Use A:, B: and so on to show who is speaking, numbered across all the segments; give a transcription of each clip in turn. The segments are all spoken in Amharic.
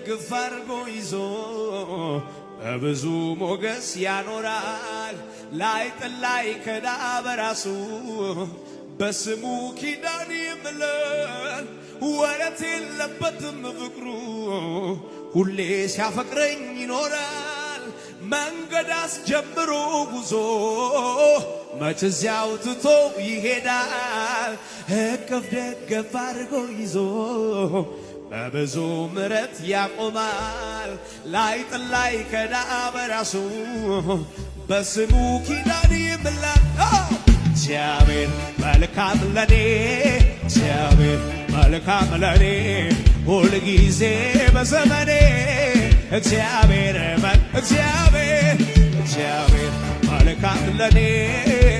A: ደግፍ አድርጎ ይዞ በብዙ ሞገስ ያኖራል። ላይጥል ላይከዳ በራሱ በስሙ ኪዳን ይምላል። ወረት የለበትም ፍቅሩ ሁሌ ሲያፈቅረኝ ይኖራል። መንገድ አስጀምሮ ጉዞ መች እዚያው ትቶ ይሄዳል። እቅፍ ደገፍ አድርጎ ይዞ በብዙ ምሕረት ያቆማል። ላይጥል ላይከዳ በራሱ በስሙ ኪዳን ይምላል። እግዚአብሔር መልካም ለኔ እግዚአብሔር መልካም ለኔ ሁልጊዜ በዘመኔ እግዚአብሔር መልካም ለኔ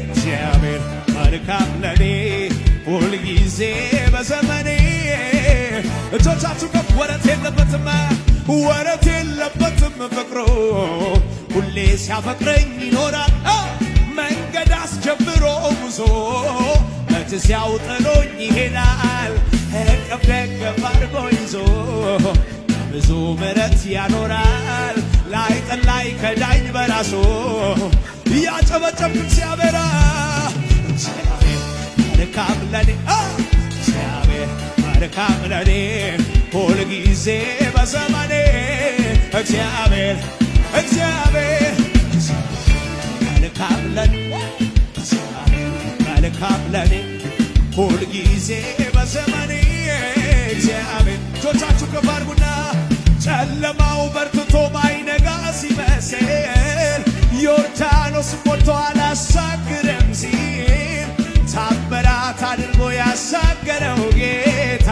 A: እግዚአብሔር መልካም ለኔ ሁልጊዜ በዘመኔ እጆቻችሁ ከፍ ወረት የለበትም ወረት የለበትም ፍቅሩ ሁሌ ሲያፈቅረኝ ይኖራል። መንገድ አስጀምሮ ጉዞ መች ሲያውጥሎኝ ይሄዳል። እቅፍ ደገፍ አድርጎ ይዞ ብዙ ምሕረት ያኖራል። ላይጥል ላይከዳኝ በራሱ እያጨበጨብኩ እግዚአብሔር መልካም ለኔ እግዚአብሔር መልካም ለኔ ሁልጊዜ በዘመኔ እግዚአብሔር መልካም ለኔ መልካም ለኔ ሁልጊዜ በዘመኔ እግዚአብሔር እጆቻችሁ ከፍ አድርጉና ጨለማው በርትቶ ማይነጋ ሲመስል ዮርዳኖስ ሞልቶ አላሻግርም ሲል ታምራት አድርጎ ያሻገረው ጌታ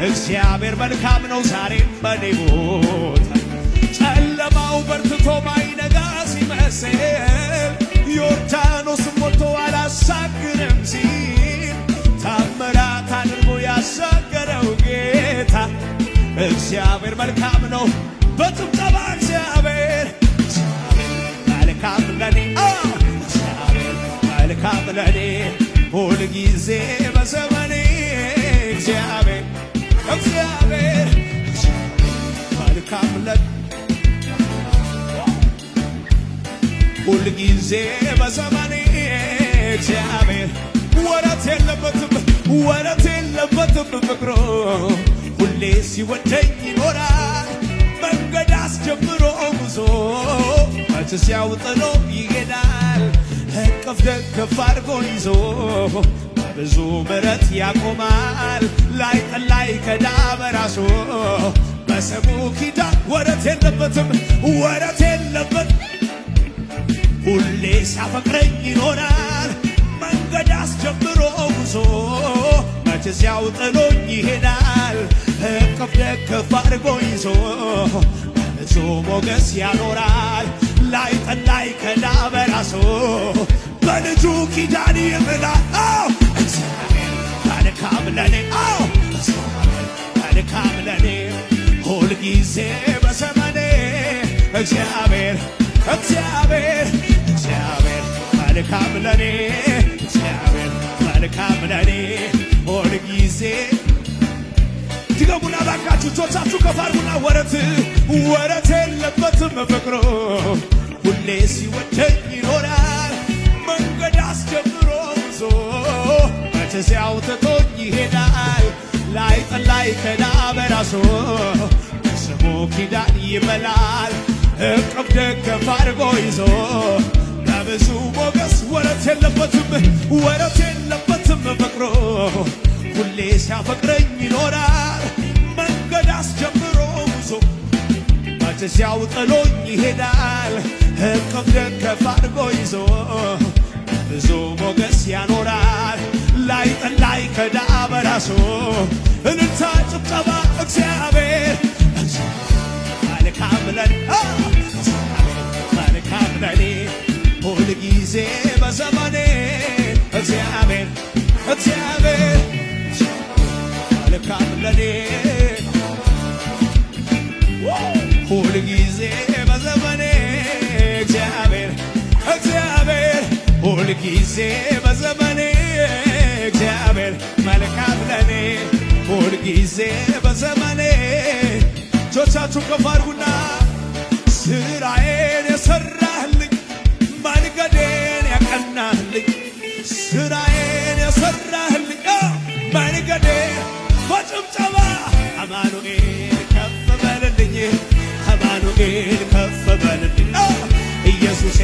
A: እግዚአብሔር መልካም ነው ዛሬም በኔ ቦታ። ጨለማው በርትቶ ማይነጋ ሲመስል ዮርዳኖስ ሞልቶ አላሻግርም ሲል ታምራት አድርጎ ያሻገረው ጌታ እግዚአብሔር መልካም ነው። በጭብጨባ እግዚአብሔር መልካም ለኔ እግዚአብሔር መልካም ለኔ ሁልጊዜ በዘመኔ እግዚአብሔር መልካም ለኔ ሁልጊዜ በዘመኔ እግዚአብሔር ወረት የለበትም ፍቅሩ ሁሌ ሲወደኝ ይኖራል። መንገድ አስጀምሮ ጉዞ መች ሲያውጥሎ ይሄዳል። እቅፍ ደገፍ አድርጎ ይዞ በብዙ ምሕረት ያቆማል። ላይጥል ላይከዳ በራሱ በስሙ ኪዳን ወረት የለበትም ሁሌ ሲያፈቅረኝ ይኖራል። መንገድ አስጀምሮ ጉዞ መች ሲያውጥሎኝ ይሄዳል። እቅፍ ደገፍ አድርጎ ይዞ ብዙ ሞገስ ያኖራል። ላይጥል ላይከዳ በራሱ በልጁ ኪዳን ይምላል። እግዚአብሔር መልካም ለኔ መልካም ለኔ ሁልጊዜ በዘመኔ እግዚአብሔር መልካም ለኔ እግዚአብሔር መልካም ለኔ ሁልጊዜ ድገሙና ባካችሁ እጆቻችሁ ከፍ አድርጉና ወረት የለበትም ፍቅሩ ሁሌ ሲወደኝ ይኖራል። መንገድ አስጀምሮ ጉዞ መች ሲያውጥቶኝ ይሄዳል። ላይጥል ላይከዳ በራሱ በስሙ ኪዳን ይምላል። እቅፍ ደገፍ አድርጎ ይዞ በብዙ ሞገስ ወረት የለበትም ፍቅሩ ሁሌ ሲያፈቅረኝ ይኖራል። መንገድ አስጀምሮ ጉዞ መች ሲያውጥሎኝ ይሄዳል። እቅፍ ደገፍ አድርጎ ይዞ ብዙ ሞገስ ያኖራል። ላይጥል ላይከዳ በራሱ እልልታ ጭብጨባ እግዚአብሔር መልካም ለኔ መልካም ለኔ ሁልጊዜ በዘመኔ እግዚአብሔር መልካም ለኔ ሁልጊዜ በዘመኔ እግዚአብሔር ሁልጊዜ በዘመኔ እግዚአብሔር መልካም ለኔ ሁልጊዜ በዘመኔ እጆቻችሁ ከፍ አድርጉና ስራዬን የሰራህልኝ መንገዴን ያቀናህልኝ ስራዬን የሰራህልኝ መንገዴን በጭብጨባ አማኑኤል ከፍ በልልኝ አማኑኤል ከፍ በልልኝ ኢየሱሴ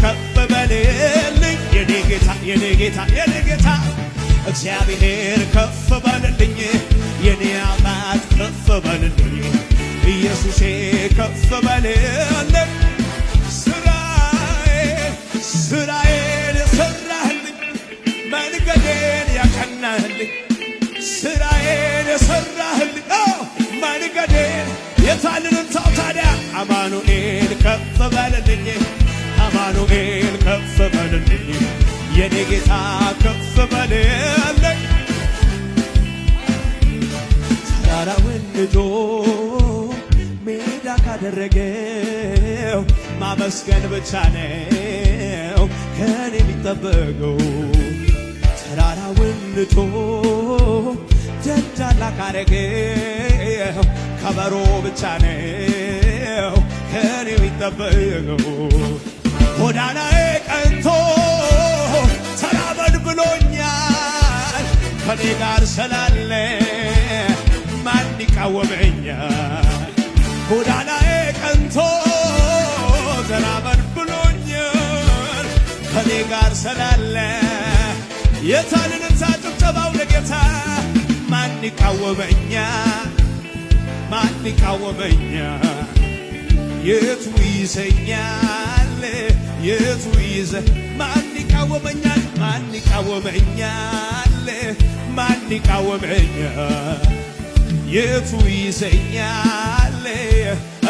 A: ከፍ በልልኝ የኔ ጌታ የኔ ጌታ የኔ ጌታ እግዚአብሔር ከፍ በልልኝ የኔ አባት ከፍ በልልኝ ኢየሱሴ ከፍ በልልኝ ስራዬን የሰራህልኝ መንገዴን ያቀናህልኝ ስራዬን የሰራህልኝ መንገዴን የታልልን ሰው ታዲያ አማኑኤል ከፍ በልልኝ አማኑኤል ከፍ በልልኝ የኔ ጌታ ከፍ በልልኝ ተራራውን ንዶ ሜዳ ካደረገው ማመስገን ብቻ ነው ከኔ የሚጠበቀው ተራራውን ንዶ ደልዳላ ካረገው ከበሮ ብቻ ነው ከኔ የሚጠበቀው ጎዳናዬ ቀንቶ ተራመድ ብሎኛል ከኔ ጋር ስላለ ማን ይቃወመኛል ጎዳናዬ ቀንቶ ተራመድ ብሎኛል ከኔ ጋር ስላለ የታልንታ ጭብጨባው ለጌታ ማን ይቃወመኛል ማን ይቃወመኛል የቱ ይዘኛል የቱ ይዘ ማን ይቃወመኛል ማን ይቃወመኛል ማን ይቃወመኛል የቱ ይዘኛል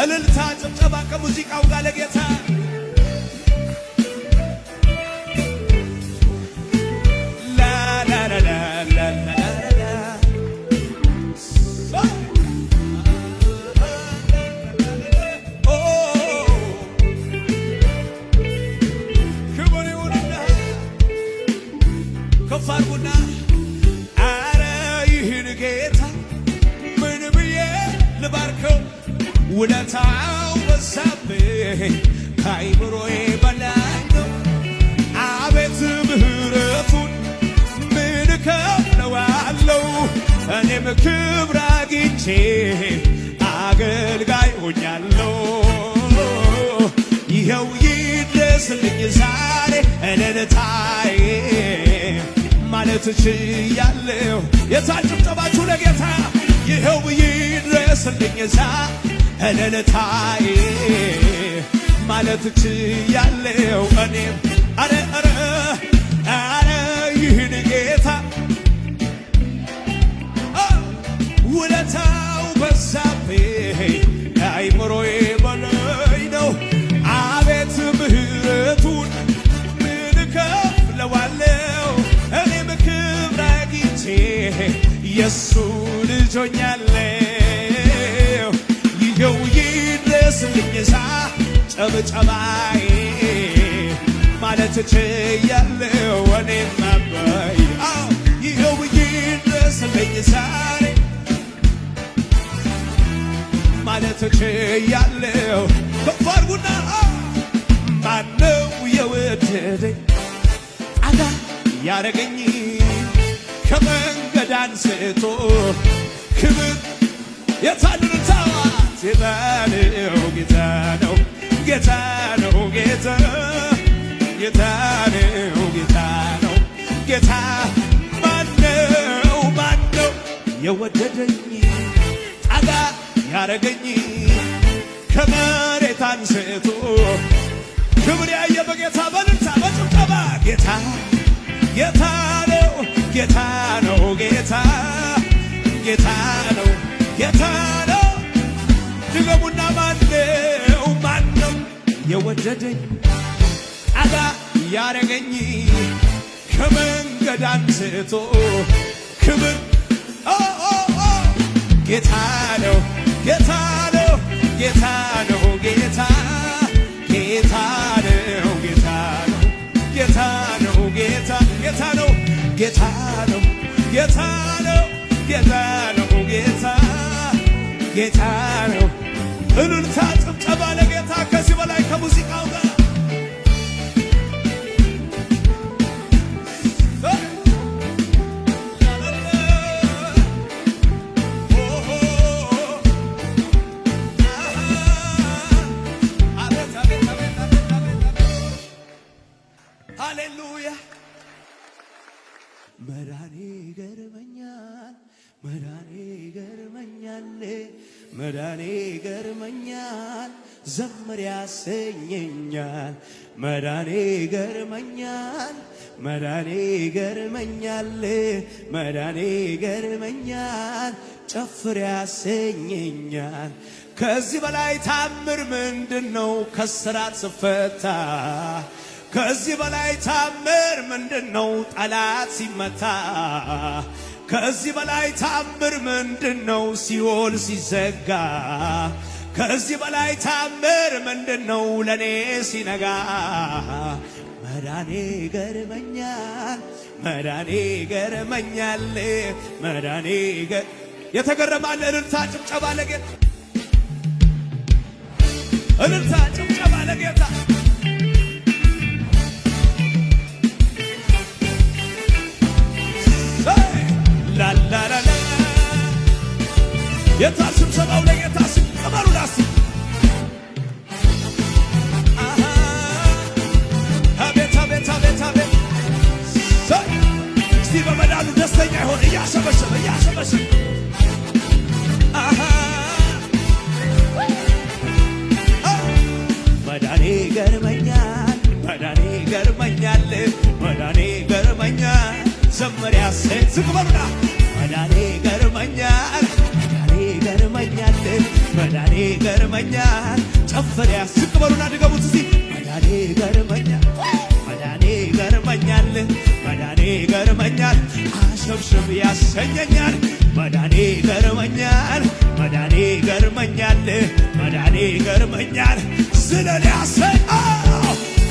A: እልልታ ጭብጨባ ከሙዚቃው ጋር ለጌታ ከፋርጉና አረ ይህን ጌታ ምን ብዬ ልባርከው ውለታው በዛብኝ ከአይምሮዬ በላይ ነው አቤት ምሕረቱን ምን እከፍለዋለሁ እኔም ክብር አግኝቼ አገልጋይ ሆኛለሁ ይኸው ይድረስልኝ ዛሬ እልልታዬ ማለት ችያለሁ የታል ጭብጨባችሁ ለጌታ ይኸው ይድረስልኝ ዛሬ እልልታዬ ማለት ችያለሁ እኔም አረ አረ አረ ይህን ጌታ ውለታው በዛብኝ ከአይምሮዬ በላይ ነው አቤት ምሕረቱን ምን እከፍለዋለሁ እኔም ክብር አግኝቼ የሱ ልጅ ሆኛለሁ ይኸው ይድረስልኝ ጨብጨባዬ ማለት ችያለሁ እኔም አባይ ይኸው ይድረስልኝ ዛሬ ማለት ችያለሁ ከፍ አድርጉና ማነው የወደደኝ አጋ ያረገኝ ከመንገድ አንስቶ ክብር የታልንታዋት ጌታ ነው ጌታ ነው ጌታ ነው ጌታ ጌታ ነው ጌታ ነው ጌታ ማነው የወደደኝ ጠጋ ያረገኝ ከመሬት አንስቶ ክብር ያየ በጌታ በልልታ በጭብጨባ ጌታ ጌታ ነው ጌታ ነው ጌታ ጌታ ነው ጌታ ነው ድገሙና ማነው የወደደኝ ጠጋ ያረገኝ ከመንገድ አንስቶ ክብር ጌታ ነው ጌታ ነው ጌታ ነው ጌታ ጌታ ነው ጌታ ነው ጌታ ነው ጌታ ጌታ ነው ጌታ ነው ጌታ ነው ጌታ ነው ጌታ ጌታ ነው ገርመኛል ዘምር ያሰኘኛል መዳኔ ገርመኛል መዳኔ ገርመኛል መዳኔ ገርመኛል ጨፍር ያሰኘኛል ከዚህ በላይ ታምር ምንድነው ከስራት ስፈታ ከዚህ በላይ ታምር ምንድነው ጠላት ሲመታ ከዚህ በላይ ታምር ምንድነው ሲኦል ሲዘጋ ከዚህ በላይ ታምር ምንድነው ለኔ ሲነጋ መዳኔ ገርመኛል መዳኔ ገርመኛል መዳኔ የተገረማል እልልታ ጭብጨባ ለጌታ እልልታ ጭብጨባ ለጌታ ላላላላ የታስም ሰማው ለጌታ ሲቀበሉ ላስ አቤት አቤት አቤት አቤት እስቲ በመዳኑ ደስተኛ ይሆን እያሸበሸበ እያሸበሸበ መዳኔ ገርመኛል መዳኔ ገርመኛል መዳኔ ገርመኛል ዘመር ያሰኝ ዝግበሩና መዳኔ ገርመኛል መዳኔ ገርመኛል መዳኔ ገርመኛል ጨፈር ያስዝግበሩና ድገሙት እስቲ መዳኔ ገርመኛል መዳኔ ገርመኛል መዳኔ ገርመኛል አሸብሽብ ያሰኘኛል መዳኔ ገርመኛል መዳኔ ገርመኛል መዳኔ ገርመኛል ስለኔ ያሰኝ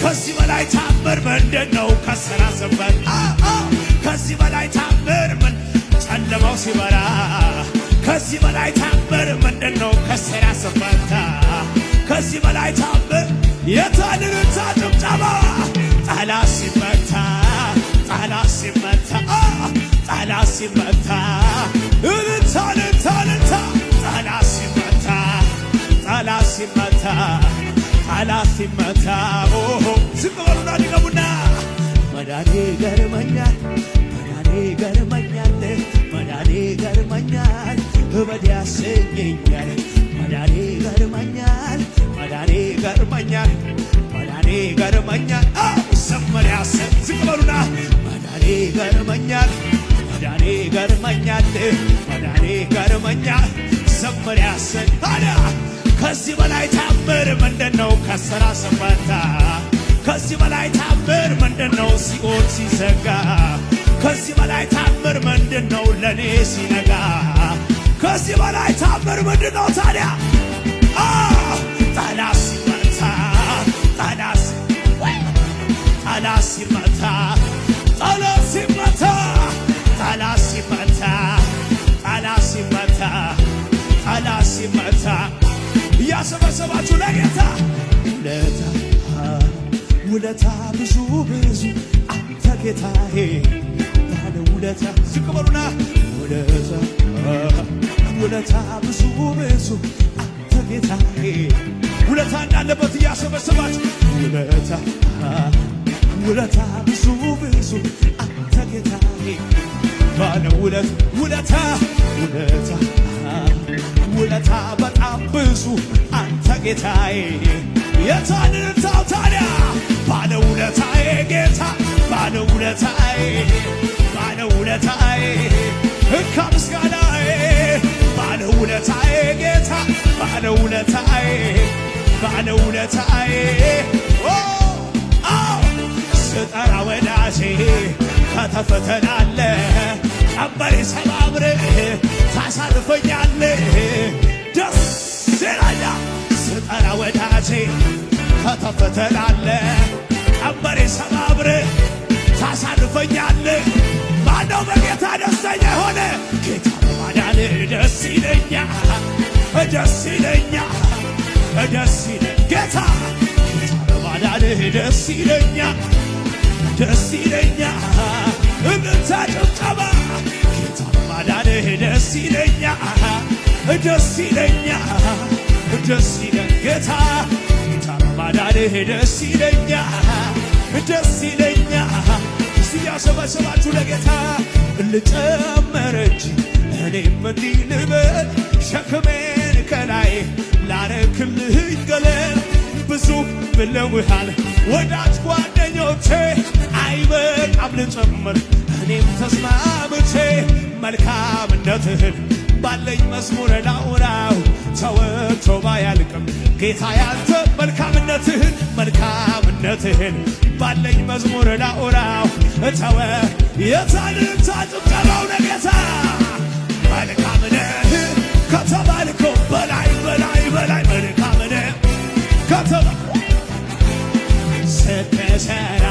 A: ከዚህ በላይ ታምር ምንድነው ከስራ ስበት ከዚህ በላይ ታምር ምን ጨለማው ሲበራ ከዚህ በላይ ታምር ምንድነው ከስራ ስፈታ ከዚህ በላይ ታምር የታድርታ ጭብጨባ ጠላት ሲመታ ጠላት ሲመታ ጠላት ሲመታ እልልታ እልልታ እልልታ ጠላት ሲመታ ጠላት ሲመታ ጠላት ሲመታ ዝም በሉና ድገሙና መዳኔ ገርመኛል መዳኔ ገርመኛል መዳኔ ገርመኛል እበድ ያሰኘኛል መዳኔ ገርመኛል መዳኔ ገርመኛል መዳኔ ገርመኛል ዘመር ያሰኝ ዝም በሉና መዳኔ ገርመኛል መዳኔ ገርመኛል መዳኔ ገርመኛል ዘመር ያሰኝ ታዲያ ከዚህ በላይ ታምር ምንድነው ከስራ ስፈታ ከዚህ በላይ ታምር ምንድነው ሲኦል ሲዘጋ ከዚህ በላይ ታምር ምንድነው ለኔ ሲነጋ ከዚህ በላይ ታምር ምንድነው ታዲያ ጠላት ሲመታ ጠላት ሲመታ ጠላት ሲመታ ጠላት ሲመታ ጠላት ሲመታ ጠላት ሲመታ እያሰበሰባችሁ ለጌታ ውለታ ብዙ ብዙ አንተ ጌታዬ ባለ ውለታ ዝቅ በሉና ውለታ ብዙ ብዙ አንተ ጌታዬ ውለታ እንዳለበት እያሰበሰባችሁ ውለታ ብዙ ብዙ አንተ ጌታዬ ባለ ውለታ ውለታ በጣም ብዙ አንተ ጌታዬ የታንንታው ታዲያ ባለ ውለታዬ ጌታ ባለ ውለታዬ ባለ ውለታዬ እንካ ምስጋናዬ ባለ ውለታዬ ጌታ ባለ ውለታዬ ባለ ውለታዬ ስጠራ ወዳጄ ከተፈተናለ ቀንበሬ ሰባብረህ ታሳርፈኛለህ ደስ ይላል ስጠራ ወዳጄ ከተፈተናለ ቀንበሬ ሰባብረህ ታሳርፈኛለህ ማነው በጌታ ደስተኛ የሆነ ጌታ በማዳንህ ደስ ይለኛል ደስ ይለኛል ደስ ይለኛል ጌታ በማዳንህ ደስ ይለኛል ደስ ይለኛል እምታ ጭብጨባ ጌታ በማዳንህ ደስ ይለኛል ደስ ይለኛል ደስ ይለኛል ጌታ በማዳንህ ደስ ይለኛል ደስ ይለኛል እስቲ ያሰባሰባችሁ ለጌታ ልጨመር እንጂ እኔም እንዲህ ልበል ሸክሜን ከላይ ብለውሃል ወዳጅ ጓደኞቼ አይበቃም ልጨምር እኔም ተስማምቼ መልካምነትህን ባለኝ መዝሙር ላውራው ተወርቶ ባያልቅም ጌታ ያንተ መልካምነትህን ባለኝ መዝሙር ላውራው ተወ የታልታ ጭብጨባው ለጌታ መልካም ነህ ከተባልከው በላይ መልካም ነህ ስትሰራ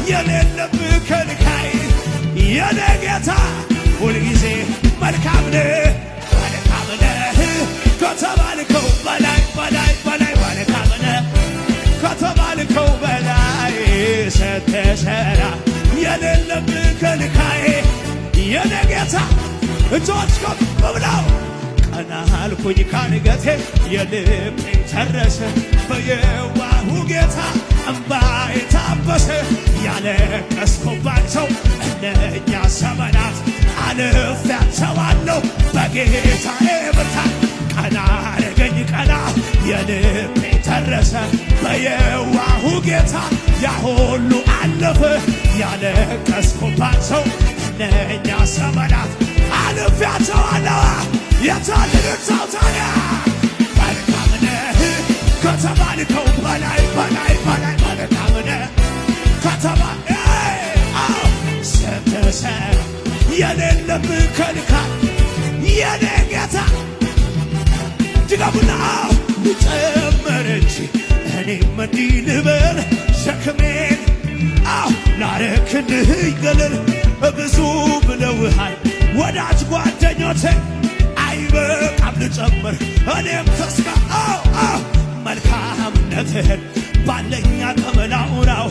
A: የሌለብህ ከልካይ የኔ ጌታ ሁልጊዜ መልካም ነህ ከተባልከው በላይ መልካም ነህ ከተባልከው በላይ ስትሰራ የሌለብህ ከልካይ የኔ ጌታ እጆች ከፍ ብለው ቀና አልኩኝ ካንገቴ የልቤን ጨረሰ በየዋሁ ጌታ እምባዬ ታበሰ ያለቀስኩባቸው እነኛ ዘመናት አልፌያቸዋለሁ በጌታዬ ብርታት ቀና አረገኝ ቀና የልቤን ጨረሰ በየዋሁ ጌታ ያ ሁሉ አለፈ ያለቀስኩባቸው እነኛ ዘመናት አልፌያቸዋለሁ የታልልታው ታዲያ መልካም ነህ ከተባልከው በላይ መልካም ነህ ስትሰራ የሌለብህ ከልካይ የኔ ጌታ ድገሙና ልጨምር እንጂ እኔም እንዲህ ልበል ሸክሜን ላረክልህ ገለል ብዙ ብለውሃል ወዳጅ ጓደኞቼ አይበቃም ልጨምር እኔም ተስፋ መልካምነትህን ባለኝ አቅም ላውራው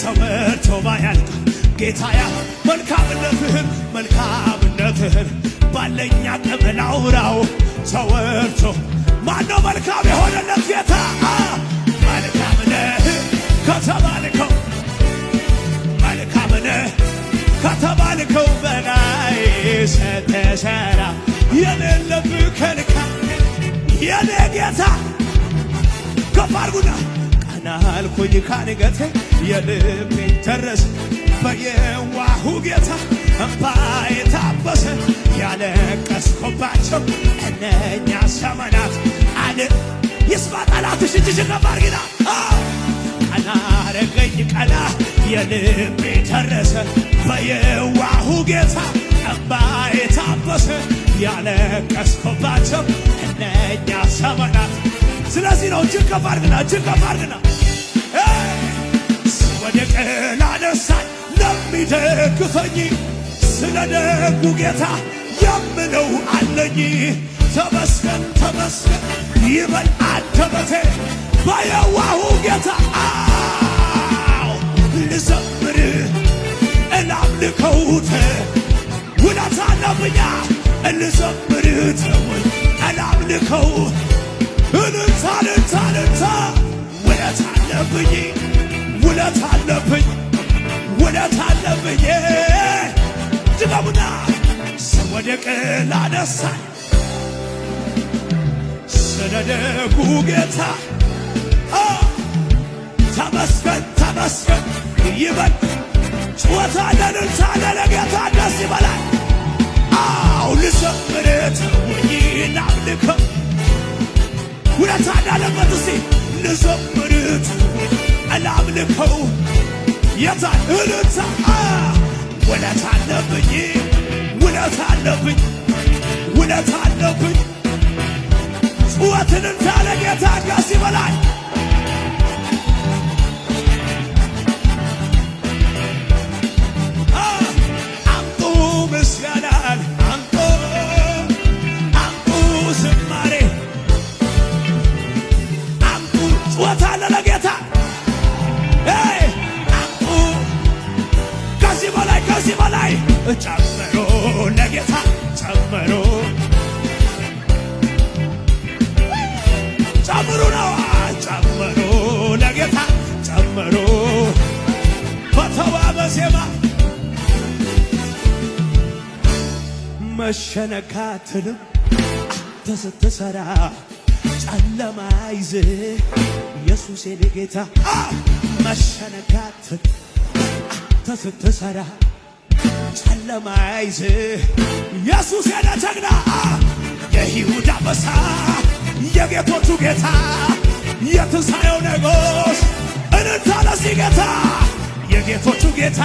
A: ተወርቶ ባያልቅ ጌታያ መልካምነትህን ባለኝ አቅም ላውራው ተወርቶ ማነው መልካም የሆነለት ጌታ መልካም ነህ ከተባልከው በላይ ስትሰራ የሌለብህ ከልካይ የኔ ጌታ ከፍ አድርጉና ቀና አልኩኝ ካንገቴ የልቤን ጨረሰ በየዋሁ ጌታ እምባዬ ታበሰ ያለቀስኩባቸው እነኛ ዘመናት ይስማ ጠላትሽ እጅሽን ከፍ አድርጊና ቀና አረገኝ ቀና የልቤን ጨረሰ በየዋሁ ጌታ እምባዬ ታበሰ ያለቀስኩባቸው እነኛ ዘመናት ስለዚህ ነው እጅን ከፍ አድርግና ስወድቅ ላነሳኝ ለሚደግፈኝ ስለ ደጉ ጌታ የምለው አለኝ ተመስገን ይበል አንደበቴ በየዋሁ ጌታ ልዘምር እላምልከውት ውለታ አለብኛ ልዘምር ተወኝ እላምልከው እልልታ ውለታ አለብኝ ድገሙና ስወድቅ ላነሳኝ ስለ ደጉ ጌታ ተመስገን ይበል ጩኸት አለ እልልታ አለ ለጌታ ደስ ይበላል ልዘምር ተወኝ ላምልከው ውለታ እንዳለበት እስቲ ልዘምር እላምልከው የታል እልልታ ውለታ አለብኝ ጩኸትን እንዳለ ጌታ ደስ ይበላል አምጡ ምስጋናን አምጡ ዝማሬ ጩኸት አለ ለጌታ አምጡ ከዚህ በላይ ጨምሮ ለጌታ ጨምሩ ነው ጨምሩ ለጌታ ጨምሩ በተዋበ ዜማ መሸነካትንም አንተ ስትሰራ ጨለማ ይዘ ኢየሱስ የኔ ጌታ መሸነጋት አንተ ስትሰራ ጨለማ ይዘ ኢየሱስ የኔ ጀግና የይሁዳ አንበሳ የጌቶቹ ጌታ የትንሣኤው ንጉሥ እልልታ ለዚህ ጌታ የጌቶቹ ጌታ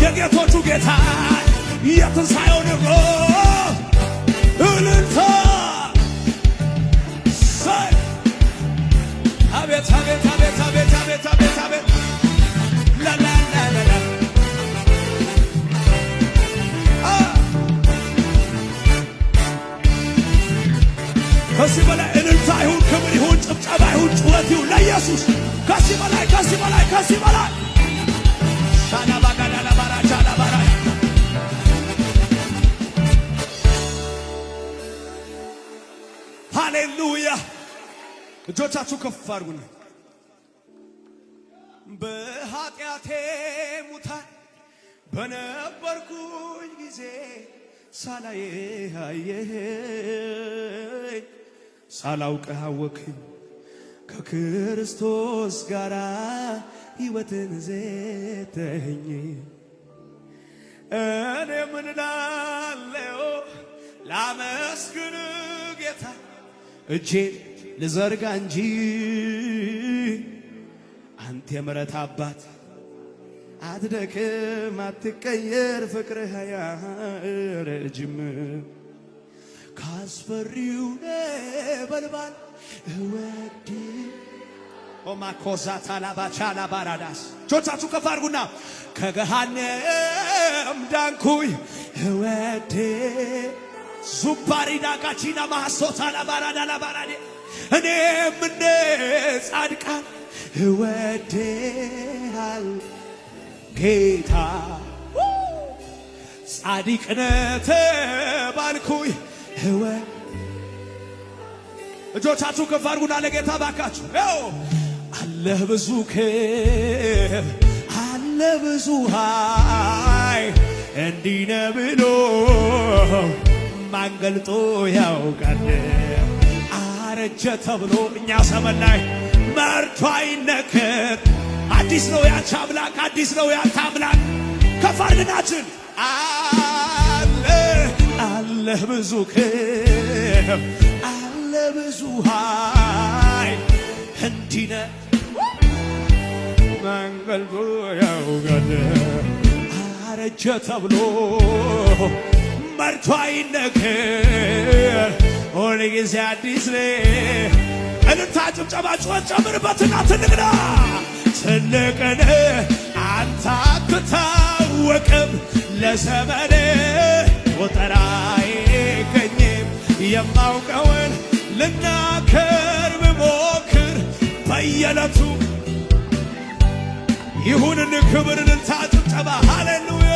A: የጌቶቹ ጌታ የትንሣኤው ንጉሥ እልልታ አቤት አቤት አቤት አቤት አቤት አቤት አቤት ላላላላ ከዚህ በላይ እልልታ ይሁን፣ ክብር ይሁን፣ ጭብጨባ ይሁን፣ ጩኸት ይሁን ለኢየሱስ። ከዚህ በላይ ከዚህ በላይ ከዚህ በላይ ሻላባጋዳላባራ ሻላባራ ሃሌሉያ። እጆቻችሁ ከፍ አድርጉና በኃጢአቴ ሙታን በነበርኩኝ ጊዜ ሳላየህ አየኸኝ፣ ሳላውቅህ አወቅኸኝ፣ ከክርስቶስ ጋር ሕይወትን ዘተኸኝ። እኔ ምን እላለሁ ላመስግን ጌታ፣ እጄን ልዘርጋ እንጂ አንተ የምሕረት አባት አትደክም አትቀየር፣ ፍቅርህ አያረጅም። ካስፈሪው ነበልባል እወድ ኦማኮዛታ ላባቻላ ባራዳስ ጆቻችሁ ከፍ አድርጉና ከገሃነም ዳንኩኝ እወድ ዙባሪ ዳቃቺና ማሶታ ላባራዳ ላባራዴ እኔም እንደ ጻድቃን እወድሃል ጌታ፣ ጻድቅ ነህ ተባልኩኝ። እጆቻችሁ ከፍ አድርጉና ለጌታ ባካችሁ አለህ ብዙ ክብር አለህ ብዙ ኃይል፣ እንዲህ ነህ ብሎ ማን ገልጦ ያውቃል? አረጀ ተብሎ እኛ ዘመን ላይ መርቶ አይነገር። አዲስ ነው ያንቺ አምላክ፣ አዲስ ነው ያንተ አምላክ። ከፍ አድርገናችን አለህ ብዙ ክብር አለህ ብዙ ኃይል፣ እንዲህ ነህ ማን ገልጦ ያውቃል? አረጀ ተብሎ መርቶ አይነገር። ሁል ጊዜ አዲስ ነህ። እልልታ ጭብጨባ ጩኸት ጨምርበትና ትልቅና ትልቅን አንተ አትታወቅም፣ ለዘመን ቁጥር አይገኝም። የማውቀውን ልናገር ብሞክር በየዕለቱ ይሁንን ክብር እልልታ ጭብጨባ ሃሌሉያ